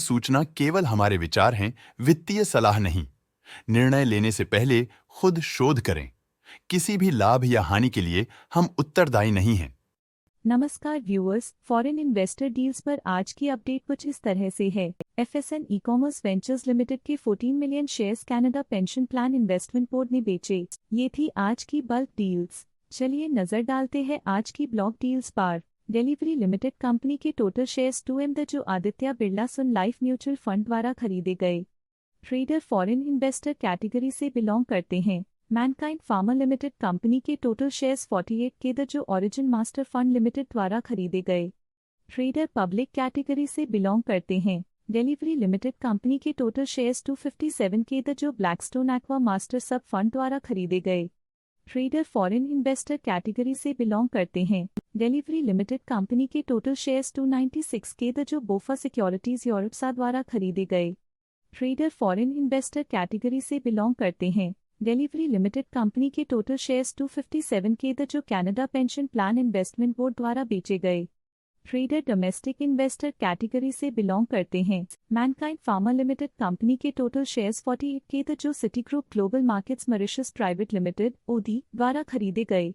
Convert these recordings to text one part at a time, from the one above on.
सूचना केवल हमारे विचार हैं, वित्तीय सलाह नहीं। निर्णय लेने से पहले खुद शोध करें। किसी भी लाभ या हानि के लिए हम उत्तरदायी नहीं हैं। नमस्कार व्यूअर्स, फॉरेन इन्वेस्टर डील्स पर आज की अपडेट कुछ इस तरह से है। एफएसएन ई-कॉमर्स वेंचर्स लिमिटेड के 14 million shares Canada pension plan investment board ने बेचे। ये थी आज की बल्क डील्स। चलिए नजर डालते हैं आज की ब्लॉक डील्स पर। डिलीवरी लिमिटेड कंपनी के टोटल शेयर्स 2M जो आदित्य बिरला सुन लाइफ म्यूचुअल फंड द्वारा खरीदे गए। ट्रेडर फॉरेन इन्वेस्टर कैटेगरी से बिलोंग करते हैं। मैनकाइंड फार्मा लिमिटेड कंपनी के टोटल शेयर्स 48 के जो ओरिजिन मास्टर फंड लिमिटेड द्वारा खरीदे गए। ट्रेडर पब्लिक कैटेगरी से बिलोंग करते हैं। डिलीवरी लिमिटेड कंपनी के टोटल शेयर्स 257 के जो ब्लैकस्टोन एक्वा मास्टर सब फंड द्वारा खरीदे गए। ट्रेडर फॉरेन इन्वेस्टर कैटेगरी से बिलोंग करते हैं। डिलीवरी लिमिटेड कंपनी के टोटल शेयर्स 296 के जो बोफा सिक्योरिटीज यूरोप द्वारा खरीदे गए। ट्रेडर फॉरेन इन्वेस्टर कैटेगरी से बिलोंग करते हैं। डिलीवरी लिमिटेड कंपनी के टोटल शेयर्स 257 के जो Canada pension plan investment board द्वारा बेचे गए। ट्रेडर डोमेस्टिक इन्वेस्टर कैटेगरी से बिलोंग करते हैं। मैनकाइंड फार्मा लिमिटेड कंपनी के टोटल शेयर्स 48 के जो Citigroup global markets Mauritius private limited OD द्वारा खरीदे गए।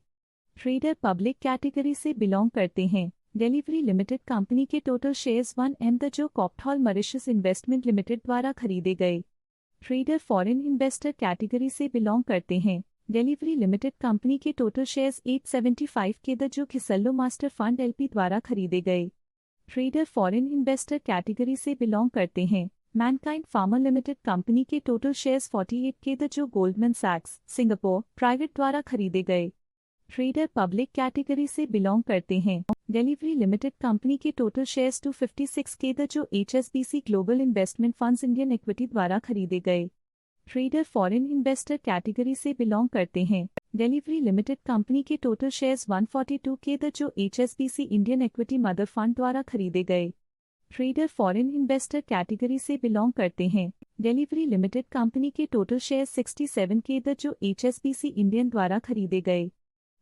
ट्रेडर पब्लिक कैटेगरी से बिलोंग करते हैं। डिलीवरी लिमिटेड कंपनी के टोटल शेयर्स 1M जो कॉप्थॉल मॉरिशस इन्वेस्टमेंट लिमिटेड द्वारा खरीदे गए। ट्रेडर फॉरेन इन्वेस्टर कैटेगरी से बिलोंग करते हैं। डिलीवरी लिमिटेड कंपनी के टोटल शेयर्स 875 के जो खिसल्लो मास्टर फंड एलपी द्वारा खरीदे गए। ट्रेडर फॉरेन इन्वेस्टर कैटेगरी से बिलोंग करते हैं। मैनकाइंड फार्मा लिमिटेड कंपनी के टोटल शेयर्स 48 के जो गोल्डमैन सैक्स सिंगापुर प्राइवेट द्वारा खरीदे गए। ट्रेडर पब्लिक कैटेगरी से बिलोंग करते हैं। डिलीवरी लिमिटेड कंपनी के टोटल शेयर्स 256 के जो HSBC global investment funds Indian equity द्वारा खरीदे गए। ट्रेडर फॉरेन इन्वेस्टर कैटेगरी से बिलोंग करते हैं। डिलीवरी लिमिटेड कंपनी के टोटल शेयर्स 142 के जो HSBC Indian equity mother fund द्वारा खरीदे गए। ट्रेडर फॉरेन इन्वेस्टर कैटेगरी से बिलोंग करते हैं। डिलीवरी लिमिटेड कंपनी के टोटल शेयर्स 67 के जो HSBC इंडियन द्वारा खरीदे गए।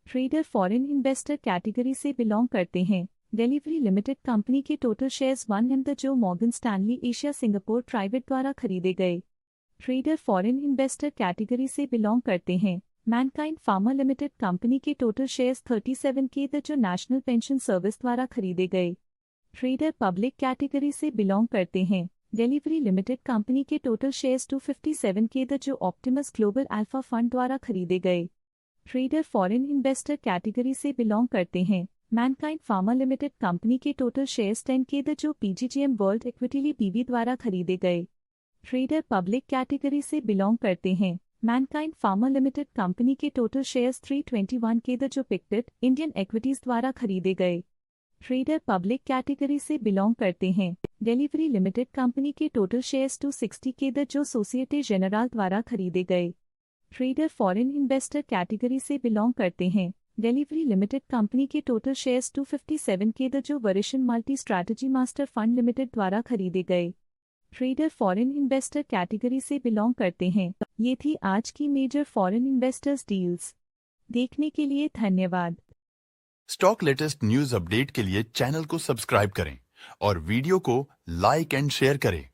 ट्रेडर फॉरेन इन्वेस्टर कैटेगरी से बिलोंग करते हैं। डिलीवरी लिमिटेड कंपनी के टोटल शेयर्स 1M जो Morgan Stanley Asia Singapore private द्वारा खरीदे गए। ट्रेडर फॉरेन इन्वेस्टर कैटेगरी से बिलोंग करते हैं। मैनकाइंड फार्मा लिमिटेड कंपनी के टोटल शेयर्स 37 के जो नेशनल पेंशन सर्विस द्वारा खरीदे गए। ट्रेडर पब्लिक कैटेगरी से बिलोंग करते हैं। डिलीवरी लिमिटेड कंपनी के टोटल शेयर्स 257 के जो ऑप्टिमस ग्लोबल अल्फा फंड द्वारा खरीदे गए। ट्रेडर फॉरेन इन्वेस्टर कैटेगरी से बिलोंग करते हैं। मैनकाइंड फार्मा लिमिटेड कंपनी के टोटल शेयर्स 10 के जो PGGM वर्ल्ड इक्विटी BV द्वारा खरीदे गए। ट्रेडर पब्लिक कैटेगरी से बिलोंग करते हैं। मैनकाइंड फार्मा लिमिटेड कंपनी के टोटल शेयर्स 321 के जो पिक्टेड इंडियन इक्विटीज द्वारा खरीदे गए। ट्रेडर पब्लिक कैटेगरी से बिलोंग करते हैं। डिलीवरी लिमिटेड कंपनी के टोटल शेयर्स 260 के जो सोसाइटी जेनरल द्वारा खरीदे गए। ट्रेडर फॉरेन इन्वेस्टर कैटेगरी से बिलोंग करते हैं। डिलीवरी लिमिटेड कंपनी के टोटल शेयर्स 257 के जो वरिशन multi strategy master fund limited द्वारा खरीदे गए। ट्रेडर फॉरेन इन्वेस्टर कैटेगरी से बिलोंग करते हैं। ये थी आज की मेजर फॉरेन इन्वेस्टर्स डील्स। देखने के लिए धन्यवाद। स्टॉक लेटेस्ट न्यूज अपडेट के लिए चैनल को सब्सक्राइब करें और वीडियो को लाइक एंड शेयर करें।